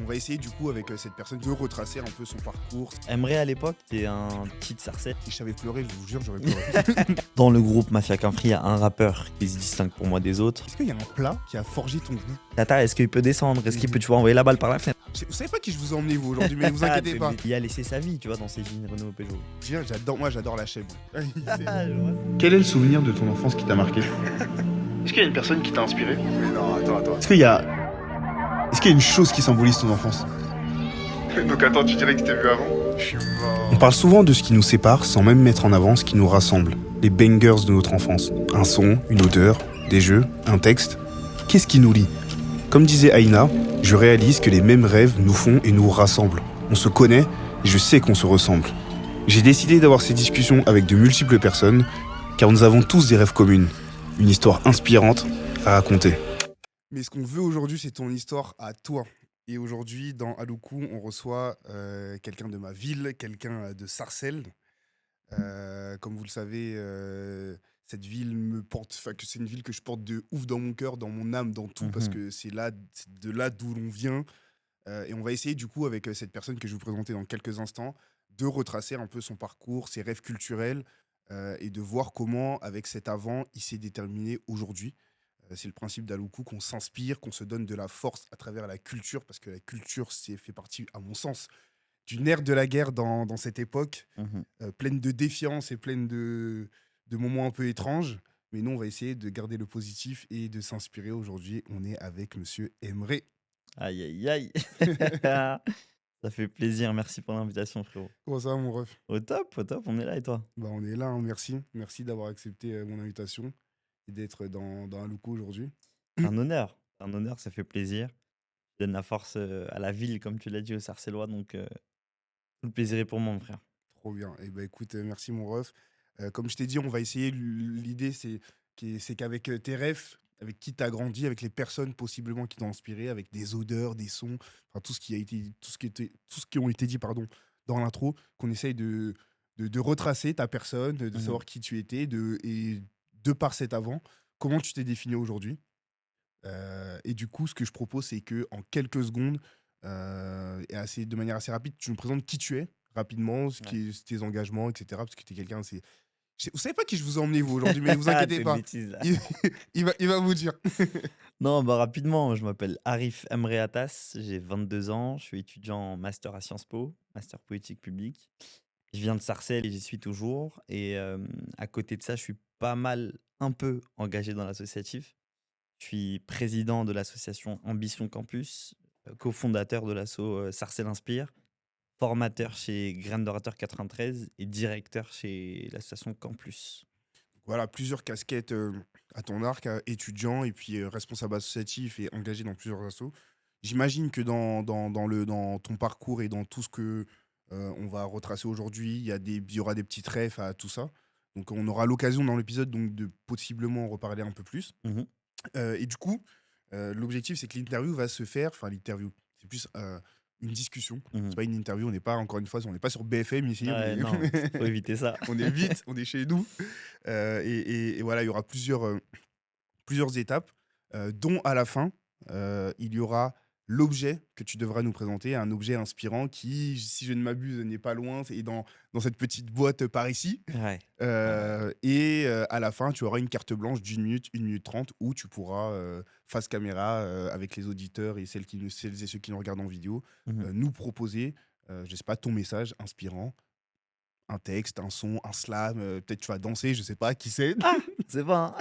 on va essayer du coup avec cette personne de retracer un peu son parcours. Emre à l'époque, c'était un petit de Sarcelles. Si je savais pleurer, je vous jure, j'aurais pleuré. Dans le groupe Mafia Qu'un Free, il y a un rappeur qui se distingue pour moi des autres. Est-ce qu'il y a un plat qui a forgé ton goût? Tata, est-ce qu'il peut descendre? Est-ce qu'il peut, tu vois, envoyer la balle par la fenêtre? Vous savez pas qui je vous ai emmené vous aujourd'hui, mais vous inquiétez pas. Il a laissé sa vie, tu vois, dans ses jeans Renault Peugeot. Moi j'adore la chèvre. Quel est le souvenir de ton enfance qui t'a marqué? Est-ce qu'il y a une personne qui t'a inspiré? Mais non, attends. Est-ce qu'il y a une chose qui symbolise ton enfance? Donc attends, tu dirais que tu t'es vu avant? Je suis mort. On parle souvent de ce qui nous sépare sans même mettre en avant ce qui nous rassemble. Les bangers de notre enfance. Un son, une odeur, des jeux, un texte. Qu'est-ce qui nous lie? Comme disait Aïna, je réalise que les mêmes rêves nous font et nous rassemblent. On se connaît et je sais qu'on se ressemble. J'ai décidé d'avoir ces discussions avec de multiples personnes car nous avons tous des rêves communes. Une histoire inspirante à raconter. Mais ce qu'on veut aujourd'hui, c'est ton histoire à toi. Et aujourd'hui, dans Aloukou, on reçoit quelqu'un de ma ville, quelqu'un de Sarcelles. Comme vous le savez, cette ville me porte, enfin que c'est une ville que je porte de ouf dans mon cœur, dans mon âme, dans tout, parce que c'est de là d'où l'on vient. Et on va essayer du coup avec cette personne que je vais vous présenter dans quelques instants, de retracer un peu son parcours, ses rêves culturels, et de voir comment, avec cet avant, il s'est déterminé aujourd'hui. C'est le principe d'Aloukou, qu'on s'inspire, qu'on se donne de la force à travers la culture, parce que la culture, fait partie, à mon sens, du nerf de la guerre dans cette époque, pleine de défiance et pleine de moments un peu étranges. Mais nous, on va essayer de garder le positif et de s'inspirer. Aujourd'hui, on est avec Monsieur Emre. Aïe, aïe, aïe. Ça fait plaisir, merci pour l'invitation, frérot. Comment ça va, mon ref? Au top, on est là et toi? Bah, on est là, hein, merci. Merci d'avoir accepté mon invitation et d'être dans Aloukou aujourd'hui. C'est un honneur, ça fait plaisir. Je donne la force à la ville, comme tu l'as dit, aux Sarcellois, donc tout le plaisir est pour moi, mon frère. Trop bien. Et bah écoute, merci mon ref. Comme je t'ai dit, on va essayer. L'idée, c'est qu'avec tes refs, avec qui tu as grandi, avec les personnes possiblement qui t'ont inspiré, avec des odeurs, des sons, enfin tout ce qui a été, tout ce qui ont été dit, pardon, dans l'intro, qu'on essaye de retracer ta personne, de savoir qui tu étais, et de par cet avant, comment tu t'es défini aujourd'hui. Et du coup, ce que je propose, c'est que en quelques secondes, de manière assez rapide, tu me présentes qui tu es rapidement, tes engagements, etc. Parce que tu es quelqu'un, vous savez pas qui je vous ai emmené vous aujourd'hui, mais vous inquiétez T'es une pas. bêtise, là. Il va vous dire. Non, bah rapidement, je m'appelle Arif Emre Atas, j'ai 22 ans, je suis étudiant en master à Sciences Po, master politique publique. Je viens de Sarcelles et j'y suis toujours. Et à côté de ça, je suis pas mal, un peu engagé dans l'associatif. Je suis président de l'association Ambition Campus, cofondateur de l'asso Sarcelles Inspire, formateur chez Graines d'Orateur 93 et directeur chez l'association Campus. Voilà, plusieurs casquettes à ton arc, étudiant et puis responsable associatif et engagé dans plusieurs assos. J'imagine que dans ton parcours et dans tout ce que on va retracer aujourd'hui, il y aura des petites refs à tout ça. Donc on aura l'occasion dans l'épisode donc de possiblement en reparler un peu plus. Mhm. Et du coup, l'objectif, c'est que l'interview va se faire, enfin l'interview, c'est plus une discussion. Mhm. C'est pas une interview, on n'est pas, encore une fois, on n'est pas sur BFM ici, Ouais, non, faut éviter ça. on est vite, on est chez nous. Et voilà, il y aura plusieurs étapes, dont à la fin, il y aura l'objet que tu devras nous présenter, un objet inspirant qui, si je ne m'abuse, n'est pas loin, et dans cette petite boîte par ici. Ouais. Et à la fin, tu auras une carte blanche d'une minute, 1 minute 30, où tu pourras, face caméra, avec les auditeurs et celles et ceux qui nous regardent en vidéo, Mhm. nous proposer, je sais pas, ton message inspirant, un texte, un son, un slam, peut-être tu vas danser, je sais pas, qui sait. Ah, c'est pas.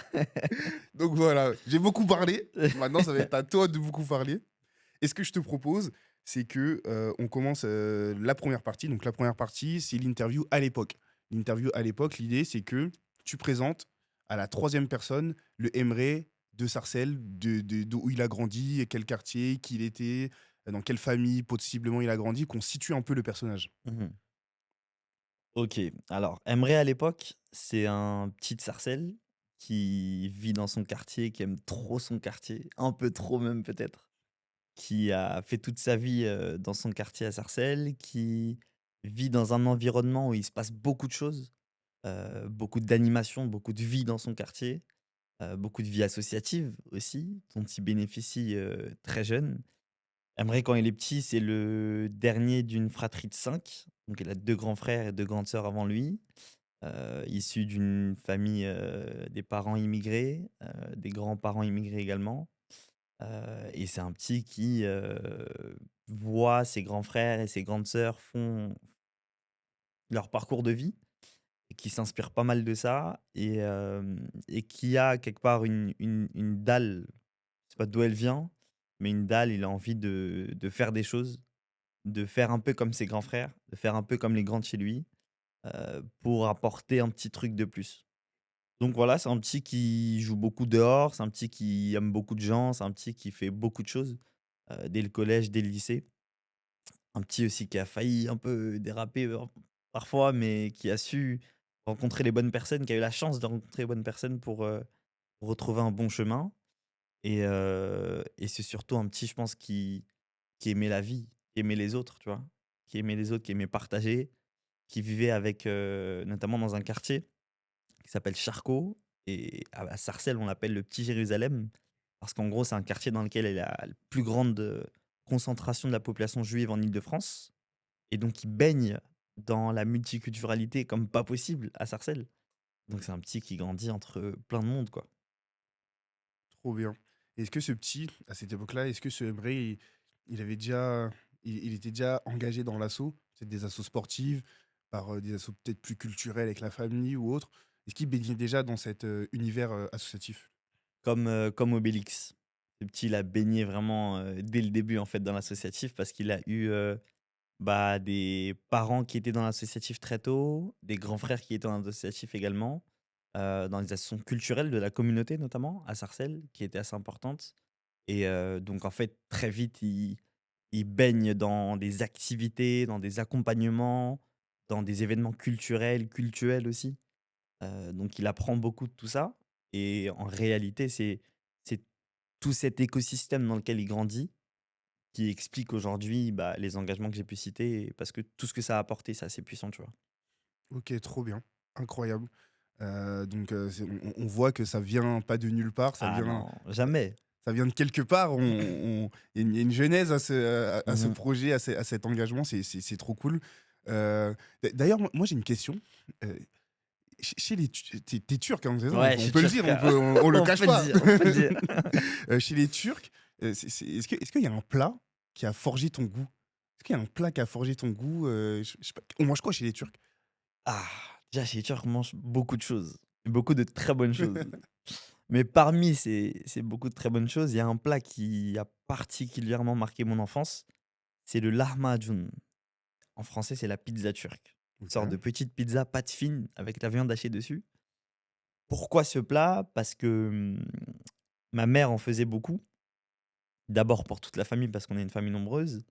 Donc voilà, j'ai beaucoup parlé. Maintenant, ça va être à toi de beaucoup parler. Et ce que je te propose, c'est que on commence la première partie. Donc la première partie, c'est l'interview à l'époque. L'interview à l'époque, l'idée, c'est que tu présentes à la troisième personne le Emre de Sarcelles, d'où il a grandi, et quel quartier, qui il était, dans quelle famille possiblement il a grandi, qu'on situe un peu le personnage. Mhm. Ok, alors Emre à l'époque, c'est un petit de Sarcelles qui vit dans son quartier, qui aime trop son quartier, un peu trop même peut-être, qui a fait toute sa vie dans son quartier à Sarcelles, qui vit dans un environnement où il se passe beaucoup de choses, beaucoup d'animation, beaucoup de vie dans son quartier, beaucoup de vie associative aussi, dont il bénéficie très jeune. Emre, quand il est petit, c'est le dernier d'une fratrie de 5. Donc il a 2 grands frères et 2 grandes sœurs avant lui, issus d'une famille, des parents immigrés, des grands-parents immigrés également. Et c'est un petit qui, voit ses grands frères et ses grandes sœurs font leur parcours de vie et qui s'inspire pas mal de ça et qui a quelque part une dalle, je sais pas d'où elle vient, mais une dalle, il a envie de faire des choses, de faire un peu comme ses grands frères, de faire un peu comme les grands de chez lui, pour apporter un petit truc de plus. Donc voilà, c'est un petit qui joue beaucoup dehors, c'est un petit qui aime beaucoup de gens, c'est un petit qui fait beaucoup de choses, dès le collège, dès le lycée. Un petit aussi qui a failli un peu déraper, parfois, mais qui a su rencontrer les bonnes personnes, qui a eu la chance de rencontrer les bonnes personnes pour retrouver un bon chemin et c'est surtout un petit, je pense, qui aimait la vie, qui aimait les autres, tu vois? Qui aimait les autres, qui aimait partager, qui vivait avec, notamment dans un quartier qui s'appelle Charcot et à Sarcelles, on l'appelle le petit Jérusalem parce qu'en gros, c'est un quartier dans lequel il y a la plus grande, concentration de la population juive en Île-de-France et donc il baigne dans la multiculturalité comme pas possible à Sarcelles. Donc c'est un petit qui grandit entre plein de monde, quoi. Trop bien. Est-ce que ce petit, à cette époque-là, est-ce que ce Emre, il avait déjà, il était déjà engagé dans l'assaut, peut-être des assos sportives, par des assos peut-être plus culturels avec la famille ou autre? Est-ce qu'il baignait déjà dans cet univers associatif? Comme Obélix. Le petit, il a baigné vraiment, dès le début, en fait, dans l'associatif parce qu'il a eu, bah, des parents qui étaient dans l'associatif très tôt, des grands frères qui étaient dans l'associatif également, dans les associations culturelles de la communauté notamment, à Sarcelles, qui étaient assez importantes et donc en fait, très vite, il baigne dans des activités, dans des accompagnements, dans des événements culturels, cultuels aussi. Donc il apprend beaucoup de tout ça et en réalité, c'est tout cet écosystème dans lequel il grandit qui explique aujourd'hui, bah, les engagements que j'ai pu citer parce que tout ce que ça a apporté, c'est assez puissant, tu vois? Ok, trop bien. Incroyable. Donc, on voit que ça vient pas de nulle part, Ah non, jamais. ça vient de quelque part. Il y a une genèse à ce Mmh. projet, à cet engagement. C'est trop cool. D'ailleurs, moi, j'ai une question. Euh, chez les t'es turc, hein, c'est ça, Ouais, je on suis peut le turc, dire, frère. on le On cache peut le pas. dire, on peut le dire. Chez les Turcs, est-ce qu'il y a un plat qui a forgé ton goût? Est-ce qu'il y a un plat qui a forgé ton goût? Je sais pas, on mange quoi chez les Turcs? Ah, déjà chez les Turcs, on mange beaucoup de choses, beaucoup de très bonnes choses. Mais parmi ces beaucoup de très bonnes choses, il y a un plat qui a particulièrement marqué mon enfance, c'est le lahmacun. En français, c'est la pizza turque. Une sorte Ok. de petite pizza pâte fine avec la viande hachée dessus. Pourquoi ce plat? Parce que, ma mère en faisait beaucoup. D'abord pour toute la famille parce qu'on est une famille nombreuse,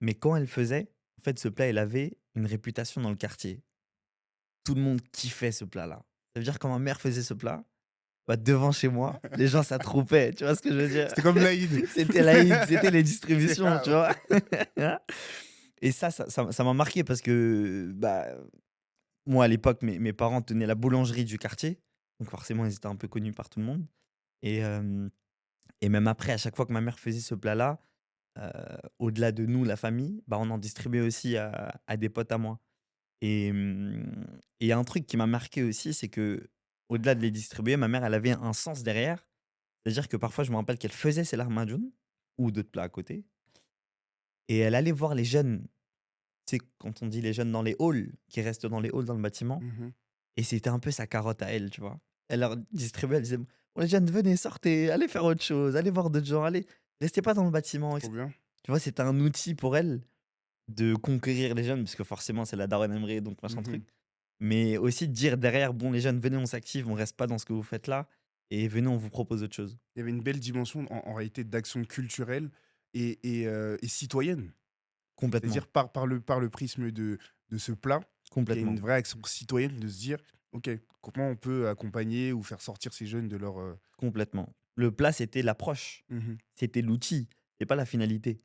mais quand elle faisait, en fait, ce plat, il avait une réputation dans le quartier. Tout le monde kiffait ce plat-là. Ça veut dire quand ma mère faisait ce plat, bah, devant chez moi, les gens s'attroupaient, tu vois ce que je veux dire? C'était comme l'Aïd. C'était l'Aïd, c'était les C'est distributions, tu vois? Et ça m'a marqué parce que, bah, moi, à l'époque, mes parents tenaient la boulangerie du quartier, donc forcément, ils étaient un peu connus par tout le monde et hem et même après, à chaque fois que ma mère faisait ce plat-là, heu, au-delà de nous, la famille, bah, on en distribuait aussi à des potes à moi et il y a un truc qui m'a marqué aussi, c'est que au delà de les distribuer, ma mère, elle avait un sens derrière. C'est-à-dire que parfois, je me rappelle qu'elle faisait ses lahmacun ou d'autres plats à côté et elle allait voir les jeunes, tu sais, quand on dit les jeunes dans les halls, qui restent dans les halls dans le bâtiment Mhm. et c'était un peu sa carotte à elle, tu vois? Elle leur distribuait, elle disait: «Bon les jeunes, venez, sortez, allez faire autre chose, allez voir d'autres gens, allez, restez pas dans le bâtiment» et Trop cetera. bien. Tu vois, c'était un outil pour elle de conquérir les jeunes, parce que forcément, c'est la daronne Emery, donc machin Mhm. truc. Mais aussi de dire derrière: «Bon les jeunes, venez, on s'active, on reste pas dans ce que vous faites là et venez, on vous propose autre chose». Il y avait une belle dimension en réalité d'action culturelle et citoyenne. Complètement, C'est-à-dire par le prisme de ce plat, il y a une complètement, vraie action citoyenne de se dire, OK, comment on peut accompagner ou faire sortir ces jeunes de leur... complètement. Le plat, c'était l'approche, Mhm. c'était l'outil et pas la finalité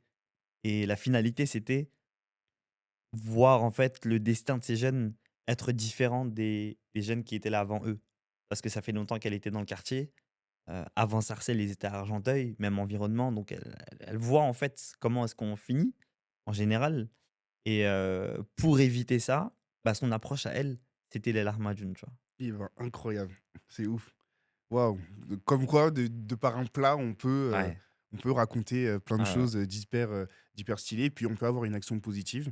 et la finalité, c'était voir, en fait, le destin de ces jeunes être différent des jeunes qui étaient là avant eux. Parce que ça fait longtemps qu'elle était dans le quartier Avant Sarcelles, ils étaient à Argenteuil, même environnement. Donc, elle voit en fait comment est-ce qu'on finit en général. Et pour éviter ça, bah, son approche à elle, c'était les larmes à June, tu vois. Et ben, incroyable. C'est ouf. Waouh. Comme quoi, de par un plat, Ouais, on peut raconter plein de ouais, ouais. choses d'hyper stylées. Puis on peut avoir une action positive.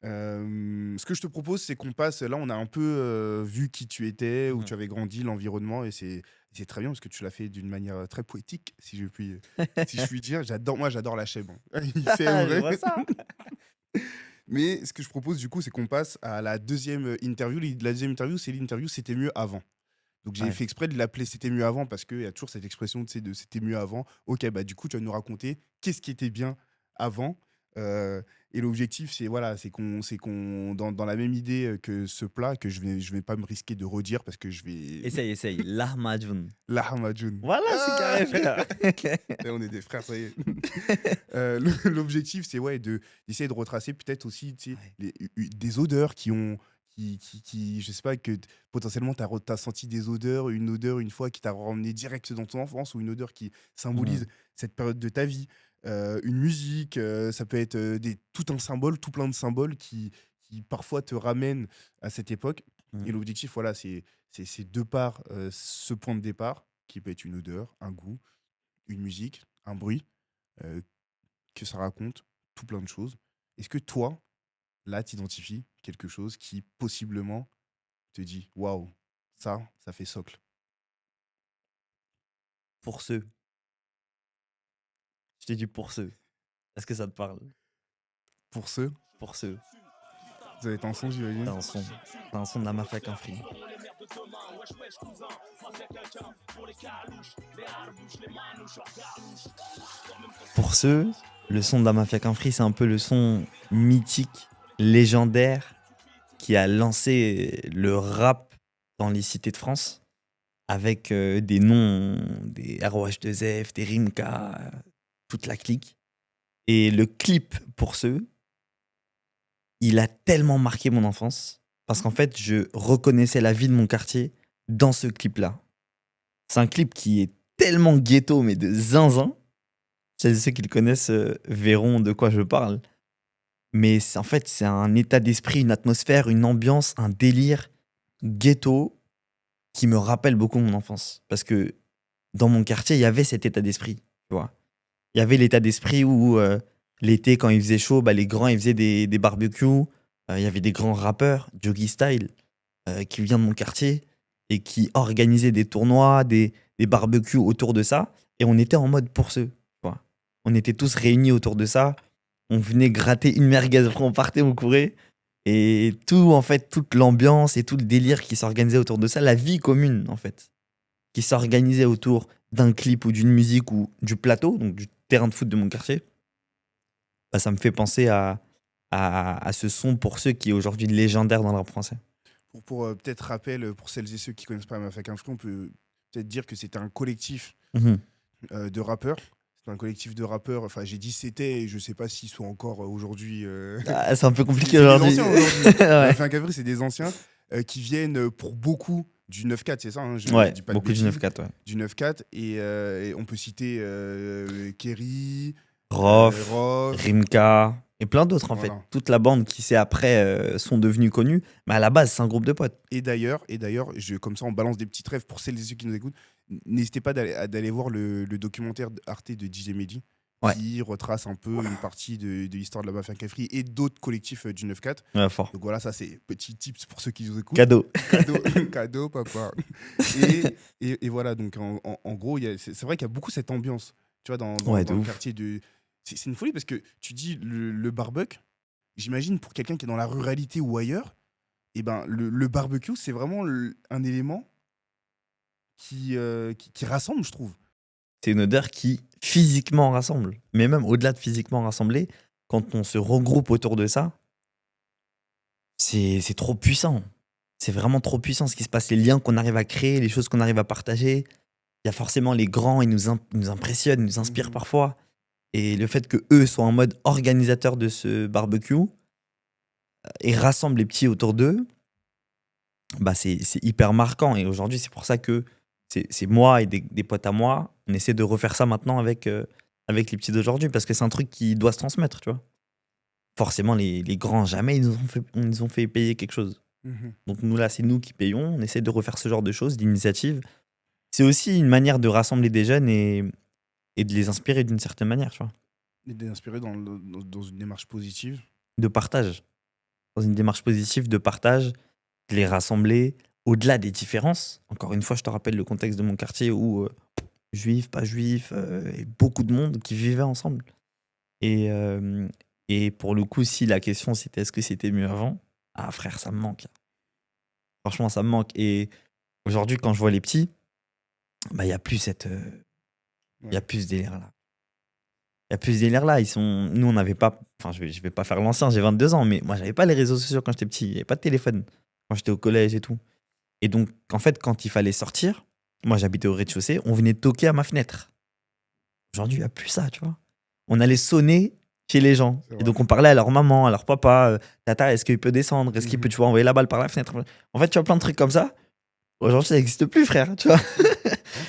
Ce que je te propose, c'est qu'on passe. Là, on a un peu vu qui tu étais, où Mhm. tu avais grandi, l'environnement, et c'est très bien parce que tu l'as fait d'une manière très poétique, si je puis dire. Moi, j'adore la chèvre, hein. C'est Je vrai. vois ça. Mais ce que je propose, du coup, c'est qu'on passe à la deuxième interview. La deuxième interview, c'est l'interview C'était mieux avant. Donc j'ai Ouais. fait exprès de l'appeler C'était mieux avant parce qu'il y a toujours cette expression, tu sais, de C'était mieux avant. Ok, bah du coup, tu vas nous raconter qu'est-ce qui était bien avant. Euh, et l'objectif, c'est voilà, c'est qu'on dans la même idée que ce plat, que je vais pas me risquer de redire parce que je vais. Essaye. Larmes à June. La Hamajoun. Voilà, c'est Ah. carré, frère. Et on est des frères, ça y est. L'objectif, c'est ouais, d'essayer de retracer peut-être aussi tu sais, Ouais. des odeurs qui ont. Je sais pas, potentiellement tu as senti des odeurs, une odeur une fois qui t'a ramené direct dans ton enfance ou une odeur qui Mhm. symbolise cette période de ta vie. Une musique, ça peut être tout un symbole, tout plein de symboles qui parfois te ramènent à cette époque. Mhm. Et l'objectif, voilà, c'est de par ce point de départ, qui peut être une odeur, un goût, une musique, un bruit, euh, que ça raconte, tout plein de choses. Est-ce que toi, là, t'identifies quelque chose qui possiblement te dit waouh, ça fait socle. Pour ceux. Je t'ai dit pour ceux. Est-ce que ça te parle? Pour ceux, Pour ceux. vous avez un son, C'est j'imagine. un son. C'est un son de la mafia qu'un free. Pour ceux, le son de la mafia qu'un free, c'est un peu le son mythique, légendaire, qui a lancé le rap dans les cités de France, avec des noms, des ROH2F, des Rimka, toute la clique. Et le clip pour ceux, il a tellement marqué mon enfance, parce qu'en fait, je reconnaissais la vie de mon quartier dans ce clip-là. C'est un clip qui est tellement ghetto, mais de zinzin. Celles et ceux qui le connaissent verront de quoi je parle. Mais en fait, c'est un état d'esprit, une atmosphère, une ambiance, un délire ghetto qui me rappelle beaucoup mon enfance. Parce que dans mon quartier, il y avait cet état d'esprit. Tu vois. Il y avait l'état d'esprit où l'été, quand il faisait chaud, bah, les grands, ils faisaient des barbecues. Il y avait des grands rappeurs, Jogi Style, qui vient de mon quartier et qui organisaient des tournois, des barbecues autour de ça. Et on était en mode pour ceux. Tu vois. On était tous réunis autour de ça. On venait gratter une merguez, après on partait, on courait. Et tout, en fait, toute l'ambiance et tout le délire qui s'organisait autour de ça, la vie commune, en fait, qui s'organisait autour d'un clip ou d'une musique ou du plateau, donc du terrain de foot de mon quartier, bah, ça me fait penser à ce son pour ceux qui est aujourd'hui légendaire dans le rap français. Pour peut-être rappel, pour celles et ceux qui connaissent pas Mafia Free, on peut peut-être dire que c'était un collectif Mhm. de rappeurs. C'est un collectif de rappeurs. Enfin, j'ai dit c'était, et je sais pas s'ils sont encore aujourd'hui. Ah, c'est un peu compliqué C'est des aujourd'hui. anciens aujourd'hui. Ouais. Mafia Free, c'est des anciens qui viennent pour beaucoup du 9-4, c'est ça, hein, je Ouais, dis pas de beaucoup du bêtises. 9-4, ouais. Du 9-4. Et on peut citer Kerry, Rof, Rof. Rimka et plein d'autres en fait. Voilà. Toute la bande qui s'est après sont devenus connus, mais à la base c'est un groupe de potes. Et d'ailleurs, comme ça, on balance des petits rêves pour celles et ceux qui nous écoutent. N'hésitez pas d'aller voir le documentaire Arte de DJ Mehdi, Ouais, qui retrace un peu une partie de l'histoire de la Mafia Free et d'autres collectifs du 9-4. ouais, fort. Donc voilà, ça c'est petit tips pour ceux qui nous écoutent. Cadeau. Cadeau, cadeau, papa. Et voilà, donc en gros, c'est vrai qu'il y a beaucoup cette ambiance, tu vois, Ouais, de dans le ouf. quartier de. C'est une folie parce que tu dis le barbecue, j'imagine pour quelqu'un qui est dans la ruralité ou ailleurs, et ben le barbecue, c'est vraiment un élément qui rassemble, je trouve. C'est une odeur qui physiquement rassemble. Mais même au-delà de physiquement rassembler, quand on se regroupe autour de ça, c'est trop puissant. C'est vraiment trop puissant ce qui se passe, les liens qu'on arrive à créer, les choses qu'on arrive à partager. Il y a forcément les grands, ils nous impressionnent, ils nous inspirent Mhm. parfois. Et le fait que eux soient en mode organisateur de ce barbecue et rassemblent les petits autour d'eux, bah c'est hyper marquant. Et aujourd'hui, c'est pour ça que c'est moi et des potes à moi, on essaie de refaire ça maintenant avec les petits d'aujourd'hui parce que c'est un truc qui doit se transmettre, tu vois. Forcément, les grands, jamais ils nous ont fait payer quelque chose. Mhm. Donc nous, là, c'est nous qui payons. On essaie de refaire ce genre de choses, d'initiatives. C'est aussi une manière de rassembler des jeunes et de les inspirer d'une certaine manière, tu vois. Et d'inspirer dans une démarche positive. De partage. Dans une démarche positive de partage, de les rassembler au-delà des différences. Encore une fois, je te rappelle le contexte de mon quartier où juifs, pas juifs, et beaucoup de monde qui vivait ensemble. Et, euh, et pour le coup, si la question c'était est-ce que c'était mieux avant, ah frère, ça me manque. Franchement, ça me manque. Et aujourd'hui, quand je vois les petits, bah, il n'y a plus il y Ouais. a plus ce délire-là. Il y a plus ce délire-là. Nous, on n'avait pas. Enfin, je vais pas faire l'ancien, j'ai 22 ans, mais moi, j'avais pas les réseaux sociaux quand j'étais petit. Il n'y avait pas de téléphone quand j'étais au collège et tout. Et donc, en fait, quand il fallait sortir, moi, j'habitais au rez-de-chaussée, on venait toquer à ma fenêtre. Aujourd'hui, il n'y a plus ça, tu vois. On allait sonner chez les gens. C'est Et vrai. donc, on parlait à leur maman, à leur papa. Tata, est-ce qu'il peut descendre? Est-ce qu'il peut, Mhm. tu vois, envoyer la balle par la fenêtre? En fait, tu vois, plein de trucs comme ça. Aujourd'hui, ça n'existe plus, frère, tu vois. Non,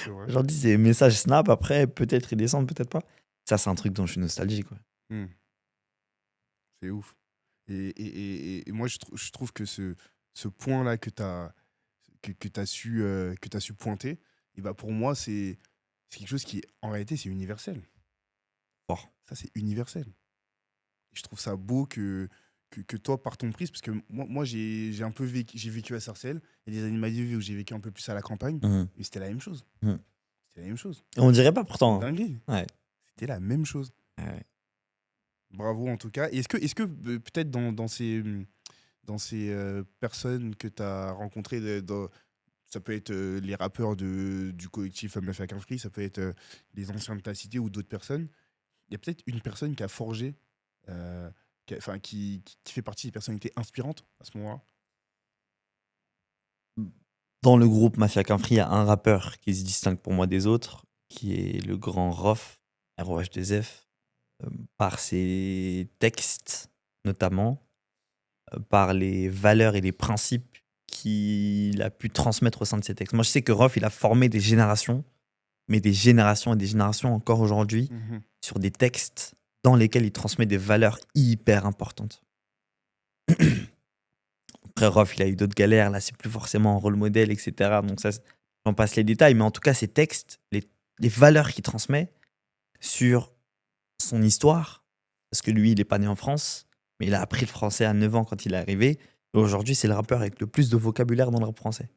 c'est vrai. Aujourd'hui, c'est message Snap, après, peut-être ils descendent, peut-être pas. Ça, c'est un truc dont je suis nostalgique, quoi. Hmm. C'est ouf. Et moi, je trouve que ce point-là que t'as su pointer, et bah pour moi, c'est quelque chose qui, en réalité, c'est universel. Fort. Ça, c'est universel. Et je trouve ça beau que toi, par ton prisme, parce que moi j'ai un peu j'ai vécu à Sarcelles, il y a des années de ma vie où j'ai vécu un peu plus à la campagne, Mhm. mais c'était la même chose. Mhm. C'était la même chose. On dirait pas C'est une pourtant, dinguerie. hein. Ouais. C'était la même chose. Ouais. Bravo en tout cas. Et est-ce que peut-être dans ces personnes que tu as rencontrées, ça peut être les rappeurs du collectif Mafia Qu'un Free, ça peut être les anciens de ta cité ou d'autres personnes, il y a peut-être une personne qui a forgé, enfin qui fait partie des personnalités inspirantes à ce moment-là. Dans le groupe Mafia Qu'un Free, il y a un rappeur qui se distingue pour moi des autres, qui est le grand Rof, ROH2F, par ses textes notamment, par les valeurs et les principes qu'il a pu transmettre au sein de ses textes. Moi, je sais que Rof, il a formé des générations, mais des générations et des générations encore aujourd'hui, Mhm. sur des textes dans lesquels il transmet des valeurs hyper importantes. Après, Rof, il a eu d'autres galères, là, c'est plus forcément un rôle modèle, etc. Donc ça, j'en passe les détails, mais en tout cas, ces textes, les valeurs qu'il transmet sur son histoire, parce que lui, il n'est pas né en France, mais il a appris le français à 9 ans quand il est arrivé, et aujourd'hui, c'est le rappeur avec le plus de vocabulaire dans le rap français.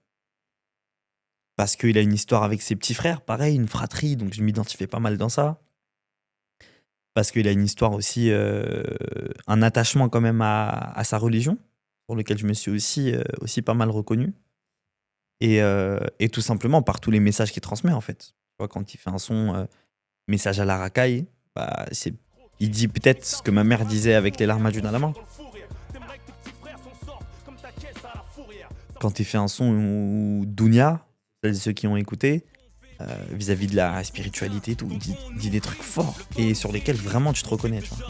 Parce qu'il a une histoire avec ses petits frères, pareil, une fratrie, donc je m'identifiais pas mal dans ça. Parce qu'il a une histoire aussi, un attachement quand même à sa religion, pour lequel je me suis aussi pas mal reconnu. Et tout simplement par tous les messages qu'il transmet, en fait. Tu vois, quand il fait un son message à la racaille, bah, il dit peut-être ce que ma mère disait avec les larmes à June à la main. Quand il fait un son où Dounia, ceux qui ont écouté, vis-à-vis de la spiritualité et tout, il dit des trucs forts et sur lesquels vraiment tu te reconnais, tu vois.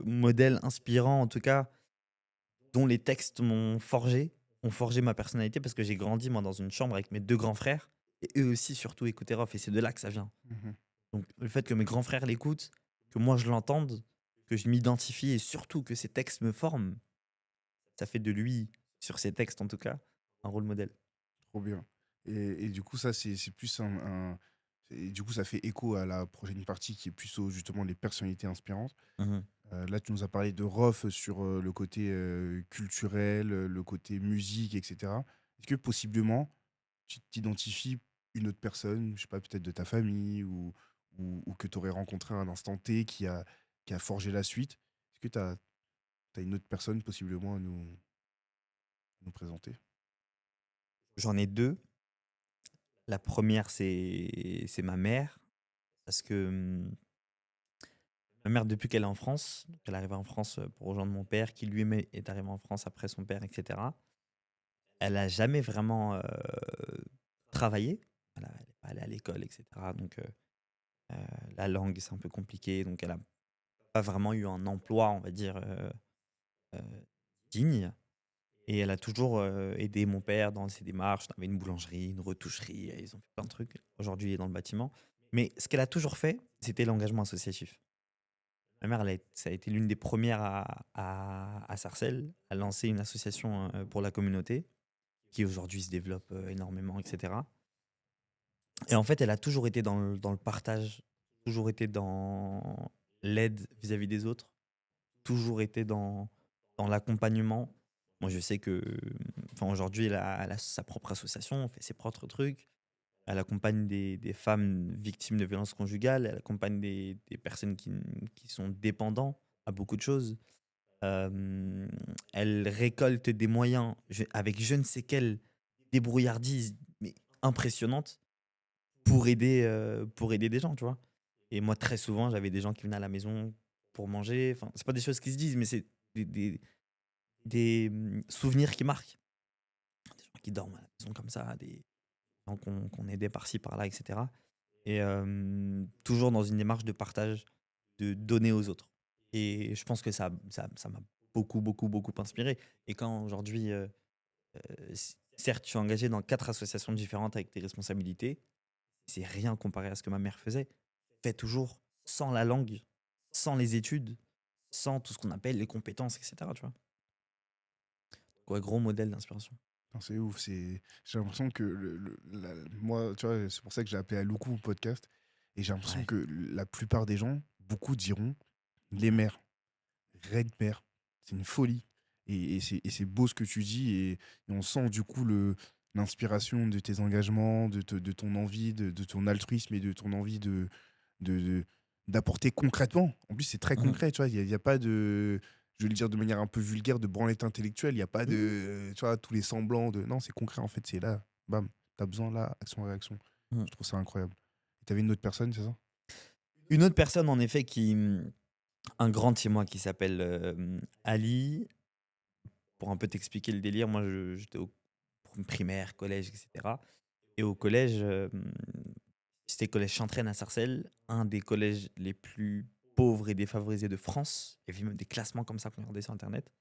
Modèle inspirant, en tout cas, dont les textes ont forgé ma personnalité parce que j'ai grandi, moi, dans une chambre avec mes deux grands frères et eux aussi, surtout, écoutaient Rof et c'est de là que ça vient. Mhm. Donc, le fait que mes grands frères l'écoutent, que moi je l'entende, que je m'identifie et surtout que ces textes me forment, ça fait de lui, sur ces textes en tout cas, un rôle modèle. Trop bien. Et du coup, ça, c'est plus et du coup, ça fait écho à la prochaine partie qui est plus justement les personnalités inspirantes. Mhm. Là, tu nous as parlé de Rof sur le côté culturel, le côté musique, etc. Est-ce que possiblement, tu t'identifies une autre personne, je sais pas, peut-être de ta famille ou que tu aurais rencontré à un instant T qui a forgé la suite? Est-ce que tu as une autre personne possiblement à nous présenter? J'en ai deux. La première, c'est ma mère. Parce que ma mère, depuis qu'elle est en France, donc elle est arrivée en France pour rejoindre mon père, qui lui est arrivé en France après son père, etc. Elle a jamais vraiment travaillé. Elle n'est pas allée à l'école, etc. Donc la langue, c'est un peu compliqué. Donc elle n'a pas vraiment eu un emploi, on va dire, euh, digne. Et elle a toujours aidé mon père dans ses démarches. On avait une boulangerie, une retoucherie, et ils ont fait plein de trucs. Aujourd'hui, il est dans le bâtiment. Mais ce qu'elle a toujours fait, c'était l'engagement associatif. Ma mère, ça a été l'une des premières à Sarcelles, à lancer une association pour la communauté, qui aujourd'hui se développe énormément, etc. Et en fait, elle a toujours été dans le partage, toujours été dans l'aide vis-à-vis des autres, toujours été dans l'accompagnement. Moi, je sais que, enfin, aujourd'hui, elle a sa propre association, elle fait ses propres trucs. Elle accompagne des femmes victimes de violences conjugales, elle accompagne des personnes qui sont dépendants à beaucoup de choses. Elle récolte des moyens avec je ne sais quelle débrouillardise, mais impressionnante, pour aider des gens, tu vois. Et moi, très souvent, j'avais des gens qui venaient à la maison pour manger. Enfin, c'est pas des choses qui se disent, mais c'est des souvenirs qui marquent. Des gens qui dorment à la maison comme ça, des gens qu'on aidait par-ci, par-là, etc. Et toujours dans une démarche de partage, de donner aux autres. Et je pense que ça m'a beaucoup, beaucoup, beaucoup inspiré. Et quand aujourd'hui, certes, je suis engagé dans 4 associations différentes avec des responsabilités, c'est rien comparé à ce que ma mère faisait. Fait toujours sans la langue, sans les études, sans tout ce qu'on appelle les compétences, etc. Tu vois. Ouais, gros modèle d'inspiration. Non, c'est ouf. J'ai l'impression que moi, tu vois, c'est pour ça que j'ai appelé à Loukou au podcast. Et j'ai l'impression Ouais. que la plupart des gens, beaucoup diront les mères, Red Mère. C'est une folie. Et c'est beau ce que tu dis. Et on sent du coup l'inspiration de tes engagements, de ton envie, de ton altruisme et de ton envie de- d'apporter concrètement. En plus, c'est très Mhm. concret, tu vois. Il y a pas de, je vais le dire de manière un peu vulgaire, de branlette intellectuelle. Il n'y a pas de, tu vois, tous les semblants de. Non, c'est concret, en fait. C'est là, bam, t'as besoin là, action-réaction. Mhm. Je trouve ça incroyable. T'avais une autre personne, c'est ça? Une autre personne, en effet, un grand de chez moi qui s'appelle Ali. Pour un peu t'expliquer le délire, moi, j'étais au primaire, collège, etc. Et au collège, c'était le collège Chantraine à Sarcelles, un des collèges les plus pauvres et défavorisés de France. Il y avait même des classements comme ça qu'on regardait sur Internet.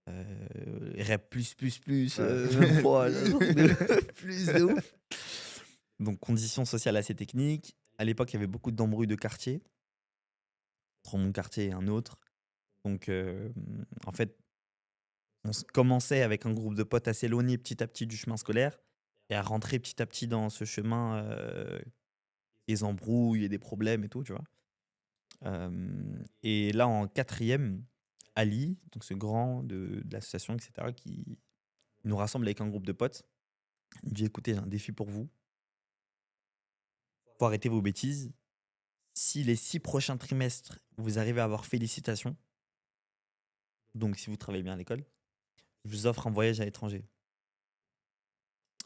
REP++, Ouais. 23, un truc de plus de ouf. Donc, conditions sociales assez techniques. À l'époque, il y avait beaucoup d'embrouilles de quartier, entre mon quartier et un autre. Donc, en fait, on commençait avec un groupe de potes à s'éloigner petit à petit du chemin scolaire et à rentrer petit à petit dans ce chemin, des embrouilles et des problèmes et tout, tu vois. Et là, en quatrième, Ali, donc ce grand de l'association, etc., qui nous rassemble avec un groupe de potes, il dit écoutez, j'ai un défi pour vous. Faut arrêter vos bêtises. Si les 6 prochains trimestres, vous arrivez à avoir félicitations, donc si vous travaillez bien à l'école, je vous offre un voyage à l'étranger,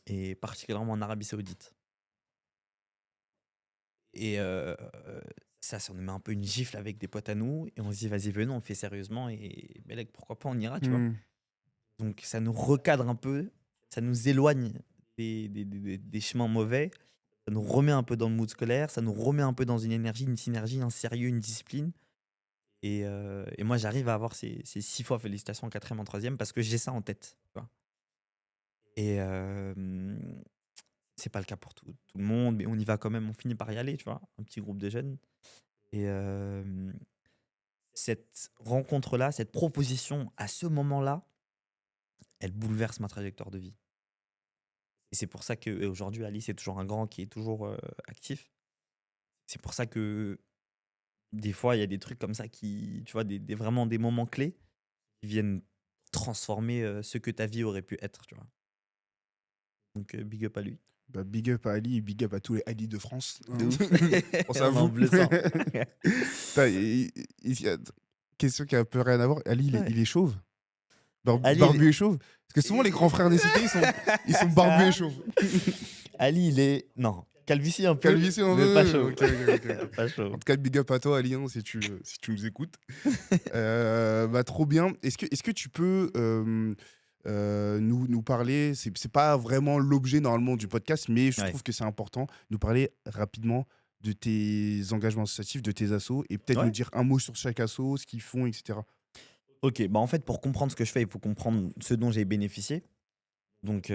et particulièrement en Arabie Saoudite. Et ça nous met un peu une gifle avec des potes à nous, et on se dit vas-y, venons, on le fait sérieusement, et mec, pourquoi pas, on ira, tu vois. Hmm. Donc ça nous recadre un peu, ça nous éloigne des chemins mauvais, ça nous remet un peu dans le mood scolaire, ça nous remet un peu dans une énergie, une synergie, un sérieux, une discipline. Et moi, j'arrive à avoir ces 6 fois félicitations en quatrième, en troisième, parce que j'ai ça en tête. Tu vois. Et c'est pas le cas pour tout le monde, mais on y va quand même, on finit par y aller, tu vois, un petit groupe de jeunes. Et cette rencontre-là, cette proposition, à ce moment-là, elle bouleverse ma trajectoire de vie. Et c'est pour ça qu'aujourd'hui, Ali, c'est toujours un grand qui est toujours actif. C'est pour ça que des fois, il y a des trucs comme ça qui, tu vois, vraiment des moments clés qui viennent transformer ce que ta vie aurait pu être, tu vois. Donc, big up à lui. Bah, big up à Ali et big up à tous les Ali de France. De ouf. Pense On à est en vous. bleu sang. Putain, il y a question qui a un peu rien à voir. Ali, Ouais. il est chauve. Ali, Barbu et chauve. Parce que souvent, les grands frères des cités, ils sont barbus et chauves. Ali, il est. Non, calvitie un peu. Calvitie, on mais veut. pas chaud. Ok. Pas chaud. En tout cas, big up à toi, Ali, hein, si tu nous écoutes. Bah, trop bien. Est-ce que tu peux nous parler, c'est pas vraiment l'objet normalement du podcast, mais je Ouais. trouve que c'est important, nous parler rapidement de tes engagements associatifs, de tes assos, et peut-être Ouais. nous dire un mot sur chaque asso, ce qu'ils font, etc. Ok, bah en fait, pour comprendre ce que je fais, il faut comprendre ce dont j'ai bénéficié. Donc,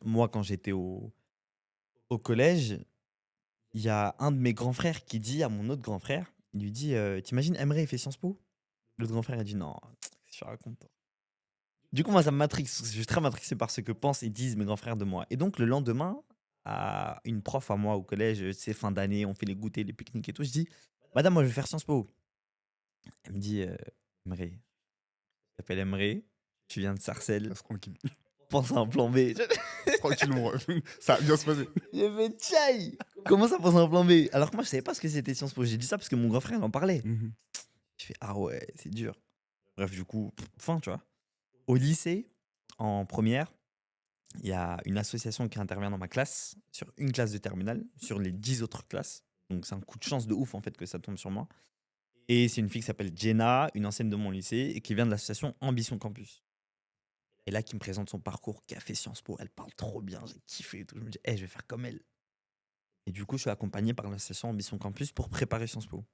moi, quand j'étais au collège, il y a un de mes grands frères qui dit à mon autre grand frère, il lui dit t'imagines, Emre, il fait Sciences Po? L'autre grand frère, il dit non, qu'est-ce que tu racontes, toi. Du coup, moi, ça me matrix. Je suis très matrixé par ce que pensent et disent mes grands frères de moi. Et donc, le lendemain, à une prof à moi au collège, c'est fin d'année, on fait les goûters, les pique-niques et tout, je dis madame, moi, je vais faire Sciences Po. Elle me dit Emre, je t'appelle Emre, tu viens de Sarcelles, Reste tranquille. pense à un plan B. Tranquille, mon ref. Ça va bien se passer. J'ai fait tchaï. Comment ça, pense à un plan B? Alors que moi, je savais pas ce que c'était Sciences Po. J'ai dit ça parce que mon grand frère il en parlait. Mhm. Je fais ah ouais, c'est dur. Bref, du coup, fin, tu vois. Au lycée, en première, il y a une association qui intervient dans ma classe, sur une classe de terminale, sur les 10 autres classes. Donc c'est un coup de chance de ouf en fait que ça tombe sur moi. Et c'est une fille qui s'appelle Jenna, une ancienne de mon lycée, et qui vient de l'association Ambition Campus. Et là, qui me présente son parcours, qui a fait Sciences Po. Elle parle trop bien, j'ai kiffé et tout. Je me dis, je vais faire comme elle. Et du coup, je suis accompagné par l'association Ambition Campus pour préparer Sciences Po.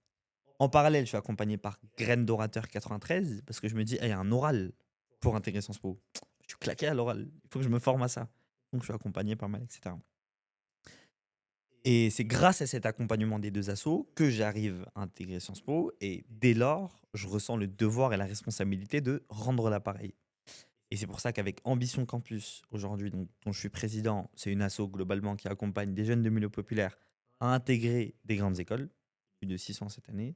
En parallèle, je suis accompagné par Graines d'Orateur 93, parce que je me dis, il y a un oral pour intégrer Sciences Po. Je suis claqué à l'oral, il faut que je me forme à ça. Donc, je suis accompagné par mal, etc. Et c'est grâce à cet accompagnement des deux assos que j'arrive à intégrer Sciences Po. Et dès lors, je ressens le devoir et la responsabilité de rendre l'appareil. Et c'est pour ça qu'avec Ambition Campus, aujourd'hui, dont je suis président, c'est une asso globalement qui accompagne des jeunes de milieu populaire à intégrer des grandes écoles, plus de 600 cette année.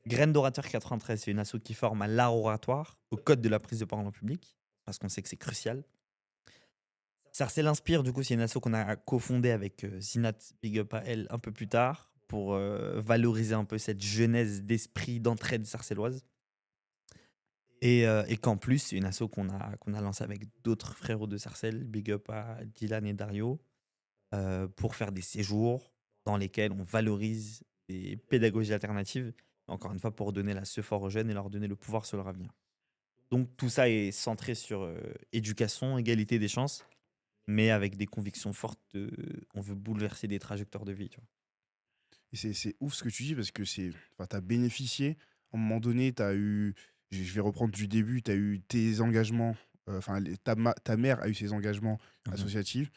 Graines d'Orateur 93, c'est une asso qui forme à l'art oratoire, au code de la prise de parole en public, parce qu'on sait que c'est crucial. Sarcelles Inspire, du coup, c'est une asso qu'on a cofondée avec Zinat Big Up à elle un peu plus tard, pour valoriser un peu cette genèse d'esprit d'entraide sarcelloise. Et qu'en plus, c'est une asso qu'on a lancée avec d'autres frérots de Sarcelles, Big Up à Dylan et Dario, pour faire des séjours dans lesquels on valorise des pédagogies alternatives, encore une fois pour donner la ce fort aux jeunes et leur donner le pouvoir sur leur avenir. Donc tout ça est centré sur éducation, égalité des chances, mais avec des convictions fortes on veut bouleverser des trajectoires de vie. Tu vois. Et c'est ouf ce que tu dis parce que t'as bénéficié. À un moment donné, t'as eu, je vais reprendre du début, t'as eu tes engagements, enfin, ta mère a eu ses engagements Mhm. associatifs.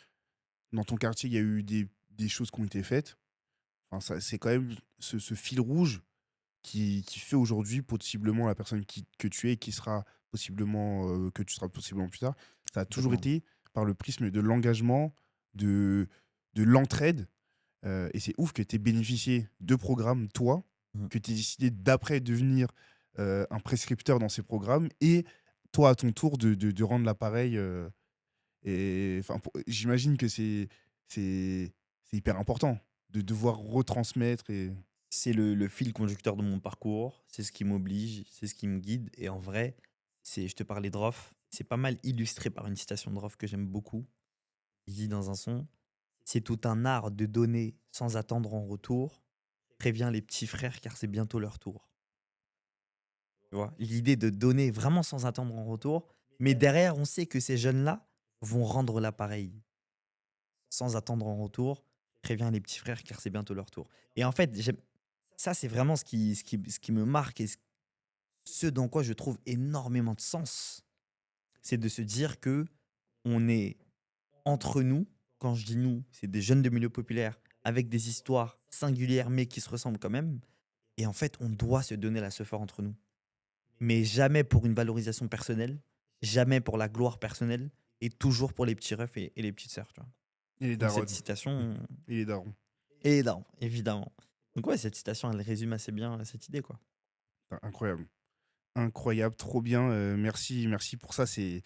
Dans ton quartier, il y a eu des choses qui ont été faites. Enfin, c'est quand même ce fil rouge qui fait aujourd'hui possiblement la personne que tu es et qui sera possiblement, que tu seras possiblement plus tard. Ça a toujours Complètement. été par le prisme de l'engagement, de l'entraide. Et c'est ouf que tu aies bénéficié de programmes, toi, Mhm. que tu aies décidé d'après devenir un prescripteur dans ces programmes et toi, à ton tour, de rendre l'appareil. J'imagine que c'est hyper important de devoir retransmettre. C'est le fil conducteur de mon parcours, c'est ce qui m'oblige, c'est ce qui me guide. Et en vrai, je te parlais de Roth, c'est pas mal illustré par une citation de Roth que j'aime beaucoup. Il dit dans un son, c'est tout un art de donner sans attendre en retour. Préviens les petits frères car c'est bientôt leur tour. Tu vois, l'idée de donner vraiment sans attendre en retour. Mais derrière, on sait que ces jeunes-là vont rendre l'appareil sans attendre en retour. Préviens les petits frères car c'est bientôt leur tour. Et en fait, ça, c'est vraiment ce qui me marque et ce dans quoi je trouve énormément de sens. C'est de se dire que on est entre nous. Quand je dis nous, c'est des jeunes de milieu populaire avec des histoires singulières mais qui se ressemblent quand même. Et en fait, on doit se donner la ce fort entre nous. Mais jamais pour une valorisation personnelle, jamais pour la gloire personnelle, et toujours pour les petits refs et les petites sœurs. Tu vois. Et les Donc cette darons. citation Et les darons. est énorme, évidemment. Donc ouais, cette citation, elle résume assez bien cette idée. Quoi. Incroyable. Incroyable, trop bien. Merci, merci pour ça. C'est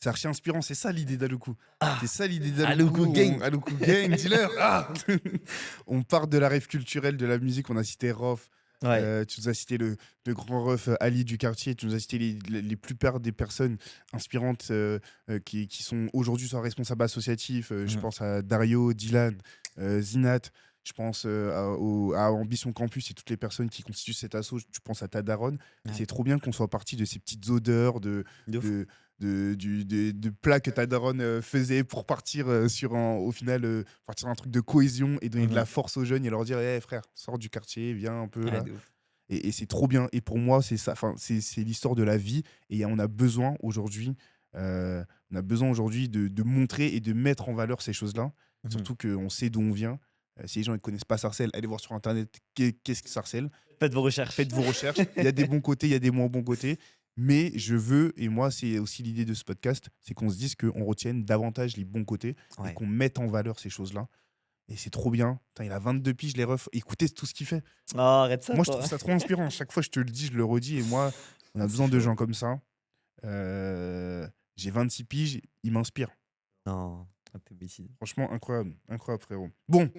archi inspirant. C'est ça l'idée d'Aluku. Ah, C'est ça l'idée Aluku d'Aluku. Gang. Aluku Gang, dealer. Ah On part de la rêve culturelle, de la musique. On a cité Rof. Ouais. Tu nous as cité le grand ref Ali du quartier. Tu nous as cité les plupart des personnes inspirantes qui sont aujourd'hui soit responsables associatifs. Je Mhm. pense à Dario, Dylan, Zinat. Je pense à Ambition Campus et toutes les personnes qui constituent cet assaut. Tu penses à ta daronne. Et Ouais. c'est trop bien qu'on soit parti de ces petites odeurs, De ouf. de plats que ta daronne faisait pour partir au final, partir un truc de cohésion et donner de Mhm. la force aux jeunes et leur dire: «Eh frère, sors du quartier, viens un peu Ouais, là». de ouf. Et c'est trop bien. Et pour moi, c'est ça. Enfin, c'est l'histoire de la vie. Et on a besoin aujourd'hui, de montrer et de mettre en valeur ces choses-là. Mhm. Surtout qu'on sait d'où on vient. Si les gens ne connaissent pas Sarcelles, allez voir sur Internet qu'est-ce que Sarcelles. Faites vos recherches. Faites vos recherches. Il y a des bons côtés, il y a des moins bons côtés. Mais je veux, et moi, c'est aussi l'idée de ce podcast, c'est qu'on se dise qu'on retienne davantage les bons côtés et Ouais. qu'on mette en valeur ces choses-là. Et c'est trop bien. Putain, il a 22 piges, les refs. Écoutez tout ce qu'il fait. Oh, arrête ça, Moi, je toi. trouve ça trop inspirant. Chaque fois, je te le dis, je le redis. Et moi, on a C'est besoin de chaud. gens comme ça. J'ai 26 piges, il m'inspire. Non, t'es imbécile. Franchement, incroyable. Incroyable, frérot. Bon,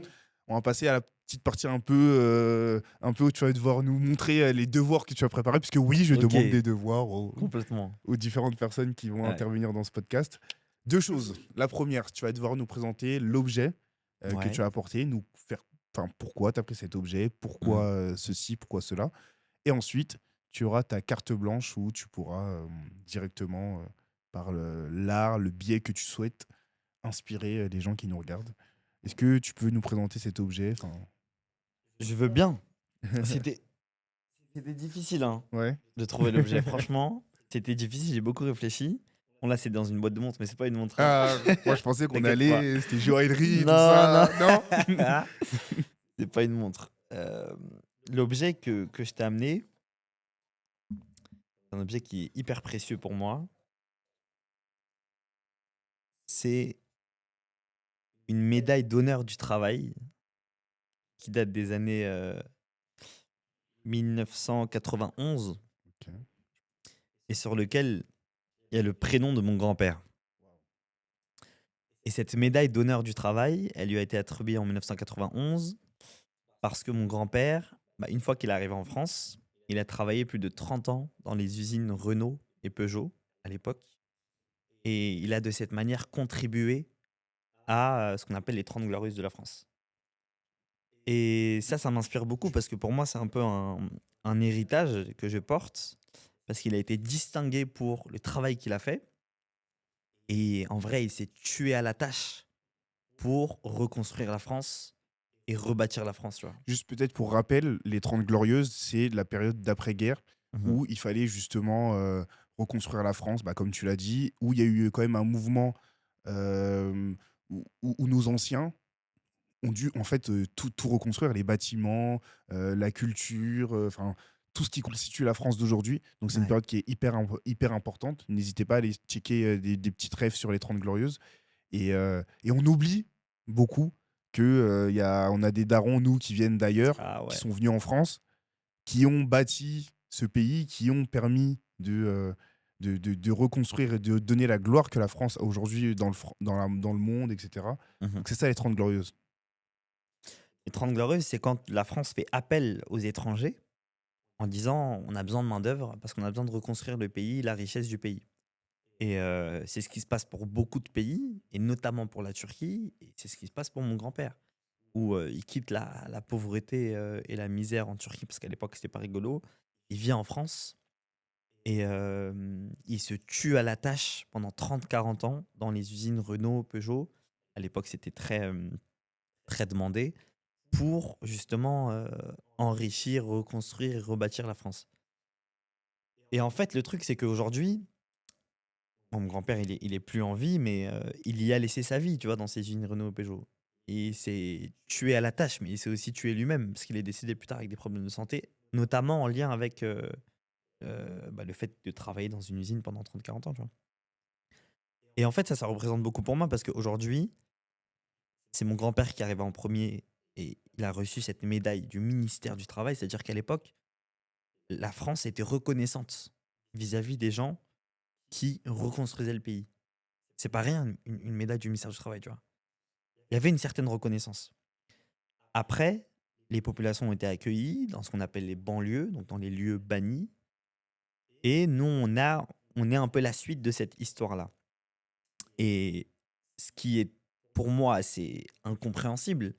on va passer à la petite partie un peu où tu vas devoir nous montrer les devoirs que tu as préparés. Puisque oui, je Ok. demande des devoirs Complètement. aux différentes personnes qui vont Ouais. intervenir dans ce podcast. Deux choses. La première, tu vas devoir nous présenter l'objet que Ouais. tu as apporté, nous faire, enfin, pourquoi tu as pris cet objet, pourquoi ceci, pourquoi cela. Et ensuite, tu auras ta carte blanche où tu pourras directement, par l'art, le biais que tu souhaites, inspirer les gens qui nous regardent. Est-ce que tu peux nous présenter cet objet? Enfin, Je veux bien. C'était difficile hein, ouais. de trouver l'objet. Franchement, c'était difficile. J'ai beaucoup réfléchi. Bon, là, c'est dans une boîte de montre, mais c'est pas une montre. Ah, moi, je pensais qu'on T'inquiète allait, c'était joaillerie, tout Non, ça. Non. c'est pas une montre. L'objet que je t'ai amené, c'est un objet qui est hyper précieux pour moi. C'est une médaille d'honneur du travail qui date des années 1991 Ok. et sur lequel il y a le prénom de mon grand-père. Et cette médaille d'honneur du travail, elle lui a été attribuée en 1991 parce que mon grand-père, une fois qu'il est arrivé en France, il a travaillé plus de 30 ans dans les usines Renault et Peugeot à l'époque. Et il a de cette manière contribué à ce qu'on appelle les 30 glorieuses de la France. Et ça m'inspire beaucoup parce que pour moi, c'est un peu un héritage que je porte parce qu'il a été distingué pour le travail qu'il a fait. Et en vrai, il s'est tué à la tâche pour reconstruire la France et rebâtir la France, tu vois. Juste peut-être pour rappel, les 30 Glorieuses, c'est la période d'après-guerre où il fallait justement reconstruire la France, bah, comme tu l'as dit, où il y a eu quand même un mouvement où nos anciens ont dû en fait tout reconstruire, les bâtiments, la culture, enfin tout ce qui constitue la France d'aujourd'hui. Donc c'est une Ouais. période qui est hyper importante. N'hésitez pas à aller checker des petites rêves sur les 30 Glorieuses. Et on oublie beaucoup que on a des darons, nous, qui viennent d'ailleurs, Ah ouais. qui sont venus en France, qui ont bâti ce pays, qui ont permis de reconstruire et de donner la gloire que la France a aujourd'hui dans le monde, etc. Mhm. Donc c'est ça les 30 Glorieuses. Les 30 glorieuses, c'est quand la France fait appel aux étrangers en disant on a besoin de main-d'œuvre parce qu'on a besoin de reconstruire le pays, la richesse du pays. Et c'est ce qui se passe pour beaucoup de pays, et notamment pour la Turquie, et c'est ce qui se passe pour mon grand-père, où il quitte la pauvreté et la misère en Turquie, parce qu'à l'époque, c'était pas rigolo. Il vient en France, et il se tue à la tâche pendant 30-40 ans dans les usines Renault, Peugeot. À l'époque, c'était très demandé, pour justement enrichir, reconstruire et rebâtir la France. Et en fait, le truc, c'est qu'aujourd'hui, bon, mon grand-père, il est plus en vie, mais il y a laissé sa vie, tu vois, dans ces usines Renault Peugeot. Et il s'est tué à la tâche, mais il s'est aussi tué lui-même, parce qu'il est décédé plus tard avec des problèmes de santé, notamment en lien avec le fait de travailler dans une usine pendant 30-40 ans, tu vois. Et en fait, ça représente beaucoup pour moi, parce qu'aujourd'hui, c'est mon grand-père qui arrive en premier, et il a reçu cette médaille du ministère du Travail, c'est-à-dire qu'à l'époque, la France était reconnaissante vis-à-vis des gens qui reconstruisaient le pays. C'est pas rien, une médaille du ministère du Travail, tu vois. Il y avait une certaine reconnaissance. Après, les populations ont été accueillies dans ce qu'on appelle les banlieues, donc dans les lieux bannis. Et nous, on est un peu la suite de cette histoire-là. Et ce qui est pour moi assez incompréhensible,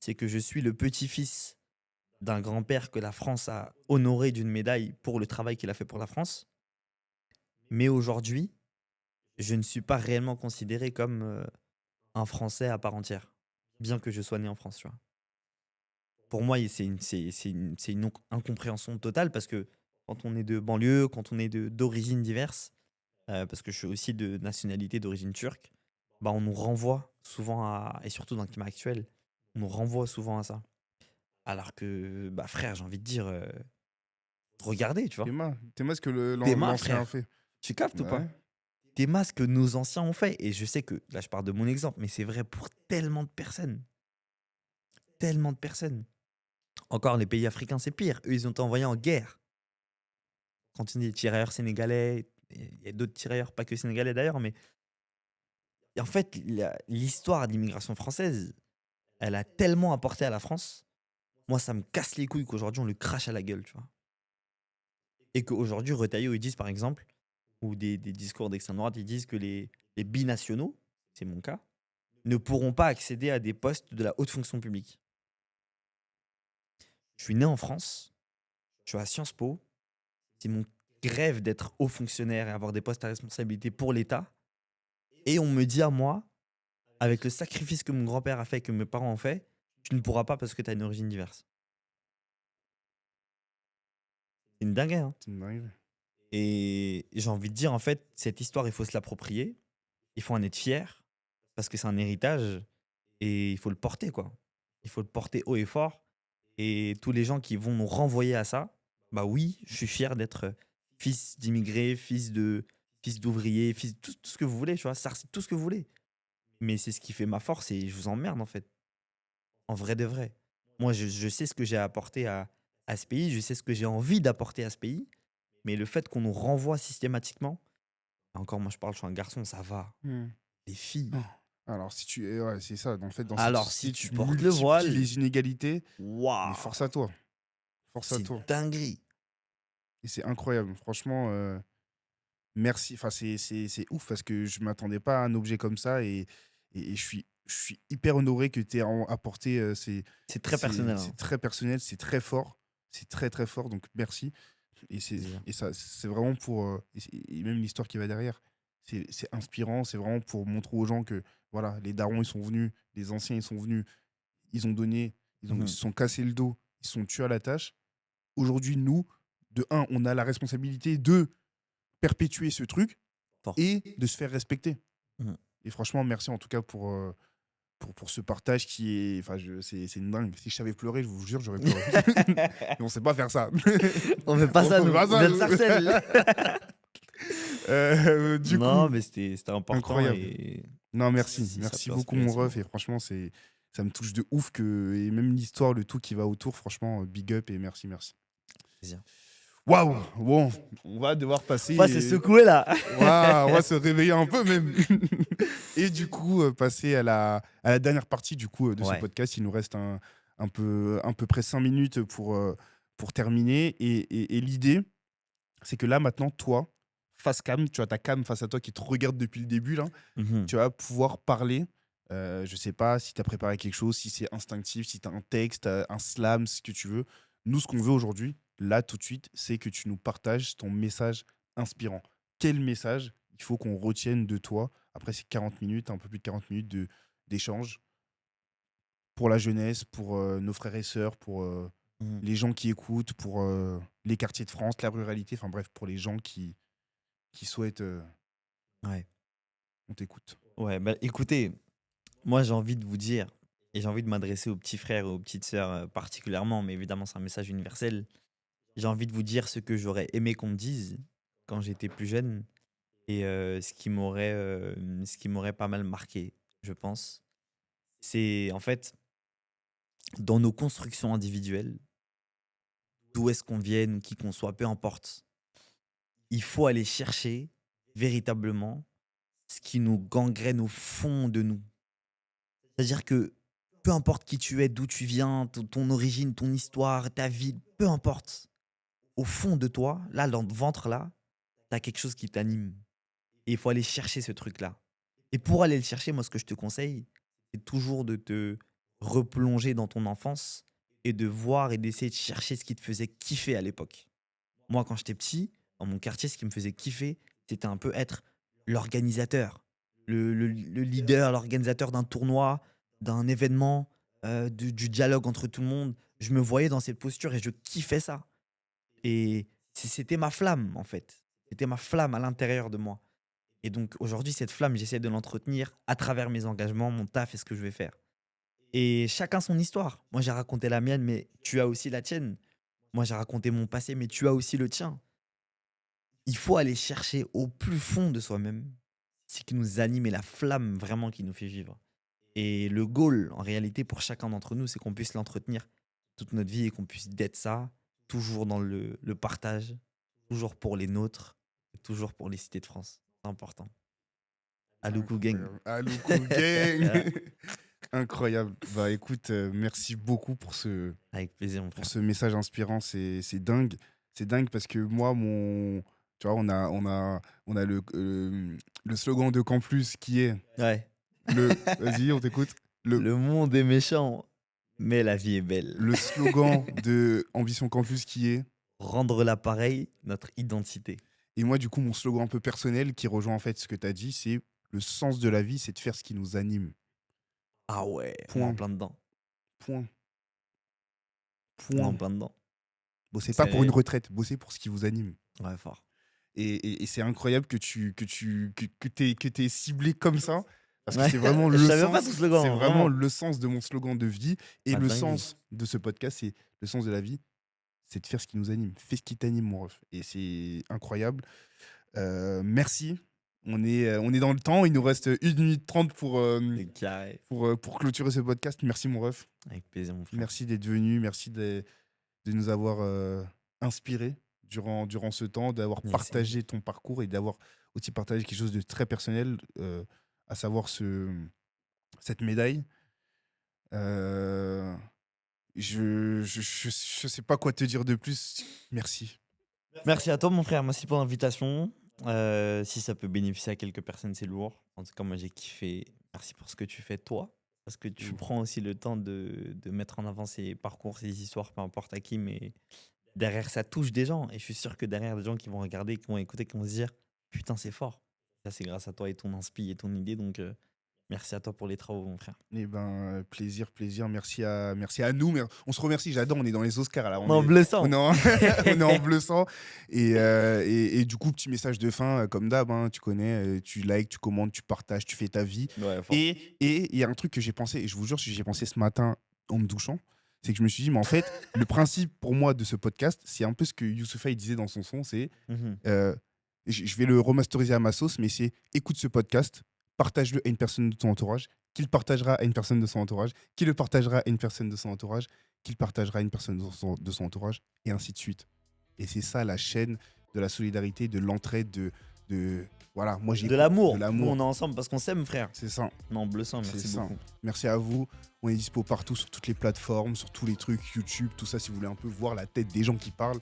c'est que je suis le petit-fils d'un grand-père que la France a honoré d'une médaille pour le travail qu'il a fait pour la France. Mais aujourd'hui, je ne suis pas réellement considéré comme un Français à part entière, bien que je sois né en France, tu vois. pour moi, c'est une incompréhension totale parce que quand on est de banlieue, quand on est d'origines diverses, parce que je suis aussi de nationalité d'origine turque, bah, on nous renvoie souvent à, et surtout dans le climat actuel, on nous renvoie souvent à ça. Alors que, bah, frère, j'ai envie de dire, regardez, tu vois. T'es ce que Théma, l'ancien a frère, fait. tu captes ou pas? Ouais. Théma, ce que nos anciens ont fait. Et je sais que, là, je parle de mon exemple, mais c'est vrai pour tellement de personnes. Tellement de personnes. Encore, les pays africains, c'est pire. Eux, ils ont été envoyés en guerre. Quand on dit tirailleurs sénégalais, il y a d'autres tirailleurs, pas que sénégalais d'ailleurs, mais en fait, l'histoire d'immigration française, elle a tellement apporté à la France. Moi, ça me casse les couilles qu'aujourd'hui, on le crache à la gueule, tu vois. Et qu'aujourd'hui, Retailleau, ils disent, par exemple, ou des discours d'extrême droite, ils disent que les binationaux, c'est mon cas, ne pourront pas accéder à des postes de la haute fonction publique. Je suis né en France, je suis à Sciences Po, c'est mon rêve d'être haut fonctionnaire et avoir des postes à responsabilité pour l'État. Et on me dit à moi, avec le sacrifice que mon grand-père a fait, que mes parents ont fait, tu ne pourras pas parce que tu as une origine diverse. C'est une dinguerie, hein. C'est une dinguerie. Et j'ai envie de dire, en fait, cette histoire, il faut se l'approprier, il faut en être fier, parce que c'est un héritage, et il faut le porter, quoi. Il faut le porter haut et fort. Et tous les gens qui vont nous renvoyer à ça, bah oui, je suis fier d'être fils d'immigré, fils d'ouvrier, fils de tout ce que vous voulez, tu vois, ça, c'est tout ce que vous voulez. Mais c'est ce qui fait ma force et je vous emmerde, en fait. En vrai de vrai. Moi, je sais ce que j'ai à apporter à ce pays, je sais ce que j'ai envie d'apporter à ce pays, mais le fait qu'on nous renvoie systématiquement, encore moi je parle, je suis un garçon, ça va. Hmm. Les filles. Oh. Alors, si tu. Ouais, c'est ça. En fait, dans cette Alors, si société, tu tu portes le multiplies voile, les inégalités, mais waouh, force à toi. Force à c'est toi. dinguerie. Et c'est incroyable. Franchement, merci. Enfin, c'est ouf parce que je m'attendais pas à un objet comme ça et je suis hyper honoré que tu aies apporté. C'est très personnel, hein. C'est très personnel, c'est très fort. C'est très, très fort. Donc, merci. Plaisir. Et ça, c'est vraiment pour. Et même l'histoire qui va derrière, c'est inspirant. C'est vraiment pour montrer aux gens que voilà, les darons, ils sont venus, les anciens, ils sont venus, ils ont donné, ils se sont cassés le dos, ils se sont tués à la tâche. Aujourd'hui, nous, de un, on a la responsabilité de perpétuer ce truc Fort. et de se faire respecter. Mhm. Et franchement, merci en tout cas pour ce partage qui est. Enfin, c'est une dingue. Si je savais pleurer, je vous jure, j'aurais pleuré. Et on sait pas faire ça. On fait pas ça, On nous. fait pas On ça, vient de nous. Sarcelles. Du Non, coup, mais c'était important. incroyable. Et Non, merci. si ça Merci peut beaucoup, inspirer, mon c'est ref. bon. Et franchement, ça me touche de ouf. Et même l'histoire, le tout qui va autour, franchement, big up et merci, merci. Plaisir. Waouh! Bon, on va devoir passer. Ouais, c'est secoué là. Waouh, on va se réveiller un peu même. Et du coup, passer à la dernière partie du coup, de ce Ouais. podcast. Il nous reste un peu près 5 minutes pour terminer. Et l'idée, c'est que là, maintenant, toi, face cam, tu as ta cam face à toi qui te regarde depuis le début. Là, Mhm. tu vas pouvoir parler. Je sais pas si tu as préparé quelque chose, si c'est instinctif, si tu as un texte, un slam, ce que tu veux. Nous, ce qu'on veut aujourd'hui, là, tout de suite, c'est que tu nous partages ton message inspirant. Quel message il faut qu'on retienne de toi après ces 40 minutes, un peu plus de 40 minutes d'échange pour la jeunesse, pour nos frères et sœurs, pour Mhm. les gens qui écoutent, pour les quartiers de France, la ruralité, enfin bref, pour les gens qui souhaitent. Ouais. On t'écoute. Ouais, bah écoutez, moi j'ai envie de vous dire, et j'ai envie de m'adresser aux petits frères et aux petites sœurs particulièrement, mais évidemment c'est un message universel. J'ai envie de vous dire ce que j'aurais aimé qu'on me dise quand j'étais plus jeune et ce qui m'aurait pas mal marqué, je pense. C'est en fait, dans nos constructions individuelles, d'où est-ce qu'on vienne, qui qu'on soit, peu importe, il faut aller chercher véritablement ce qui nous gangrène au fond de nous. C'est-à-dire que peu importe qui tu es, d'où tu viens, ton origine, ton histoire, ta vie, peu importe, au fond de toi, là, dans le ventre, là, tu as quelque chose qui t'anime. Et il faut aller chercher ce truc-là. Et pour aller le chercher, moi, ce que je te conseille, c'est toujours de te replonger dans ton enfance et de voir et d'essayer de chercher ce qui te faisait kiffer à l'époque. Moi, quand j'étais petit, dans mon quartier, ce qui me faisait kiffer, c'était un peu être l'organisateur, le leader, l'organisateur d'un tournoi, d'un événement, du dialogue entre tout le monde. je me voyais dans cette posture et je kiffais ça. Et c'était ma flamme, en fait. C'était ma flamme à l'intérieur de moi. Et donc, aujourd'hui, cette flamme, j'essaie de l'entretenir à travers mes engagements, mon taf et ce que je vais faire. Et chacun son histoire. Moi, j'ai raconté la mienne, mais tu as aussi la tienne. Moi, j'ai raconté mon passé, mais tu as aussi le tien. Il faut aller chercher au plus fond de soi-même ce qui nous anime et la flamme vraiment qui nous fait vivre. Et le goal, en réalité, pour chacun d'entre nous, c'est qu'on puisse l'entretenir toute notre vie et qu'on puisse d'être ça, toujours dans le partage, toujours pour les nôtres, toujours pour les cités de France. C'est important. Aloukou Gang. Aloukou Gang. Incroyable. Bah écoute, merci beaucoup Avec plaisir, mon frère. pour ce message inspirant. C'est dingue. C'est dingue parce que moi, tu vois, on a le slogan de Campus qui est Ouais. Vas-y, on t'écoute. Le monde est méchant, mais la vie est belle. Le slogan de Ambition Campus qui est. Rendre l'appareil notre identité. Et moi, du coup, mon slogan un peu personnel qui rejoint en fait ce que tu as dit, c'est le sens de la vie, c'est de faire ce qui nous anime. Ah ouais, on est Point. en plein dedans. Point. On est en Point. plein dedans. Bossez pas pour une retraite, bossez pour ce qui vous anime. Ouais, fort. Et c'est incroyable que t'aies ciblé comme ça. Parce que Ouais. c'est vraiment Je le savais sens. pas ton slogan, C'est vraiment. vraiment le sens de mon slogan de vie. Et Ah, le dingue. sens de ce podcast, c'est le sens de la vie, c'est de faire ce qui nous anime. Fais ce qui t'anime, mon ref. Et c'est incroyable. Merci. On est dans le temps. Il nous reste 1 minute 30 C'est carré. pour clôturer ce podcast. Merci, mon ref. Avec plaisir, mon frère. Merci d'être venu. Merci de nous avoir inspirés durant ce temps, d'avoir Merci. partagé ton parcours et d'avoir aussi partagé quelque chose de très personnel, à savoir cette médaille. Je sais pas quoi te dire de plus. Merci. Merci à toi, mon frère. Merci pour l'invitation. Si ça peut bénéficier à quelques personnes, c'est lourd. En tout cas, moi, j'ai kiffé. Merci pour ce que tu fais, toi. Parce que tu prends aussi le temps de mettre en avant ces parcours, ces histoires, peu importe à qui. Mais derrière, ça touche des gens. Et je suis sûr que derrière, des gens qui vont regarder, qui vont écouter, qui vont se dire putain, c'est fort. Ça, c'est grâce à toi et ton inspi et ton idée. Donc, merci à toi pour les travaux, mon frère. Eh ben, plaisir. Merci à nous. On se remercie. J'adore. On est dans les Oscars là. On est en bleu sang. On est en bleu sang. Et du coup, petit message de fin, comme d'hab, hein, tu connais, tu likes, tu commentes, tu partages, tu fais ta vie. Ouais, fort. Et il y a un truc que j'ai pensé, et je vous jure, j'y ai pensé ce matin en me douchant, c'est que je me suis dit, mais en fait, le principe pour moi de ce podcast, c'est un peu ce que Youssoupha il disait dans son son, c'est, Mhm. je vais le remasteriser à ma sauce, mais c'est écoute ce podcast, partage-le à une personne de ton entourage, qu'il partagera à une personne de son entourage, qui le partagera à une personne de son entourage, qu'il partagera à une personne de son entourage, et ainsi de suite. Et c'est ça la chaîne de la solidarité, de l'entraide, voilà, moi j'ai De l'amour. de Nous, l'amour. on est ensemble parce qu'on s'aime, frère. C'est ça. Non, bleu sang, merci C'est ça. beaucoup. Merci à vous. On est dispo partout sur toutes les plateformes, sur tous les trucs, YouTube, tout ça, si vous voulez un peu voir la tête des gens qui parlent.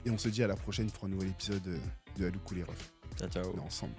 Et on se dit à la prochaine pour un nouvel épisode de Aloukou les refs. Ciao, ciao. On est ensemble.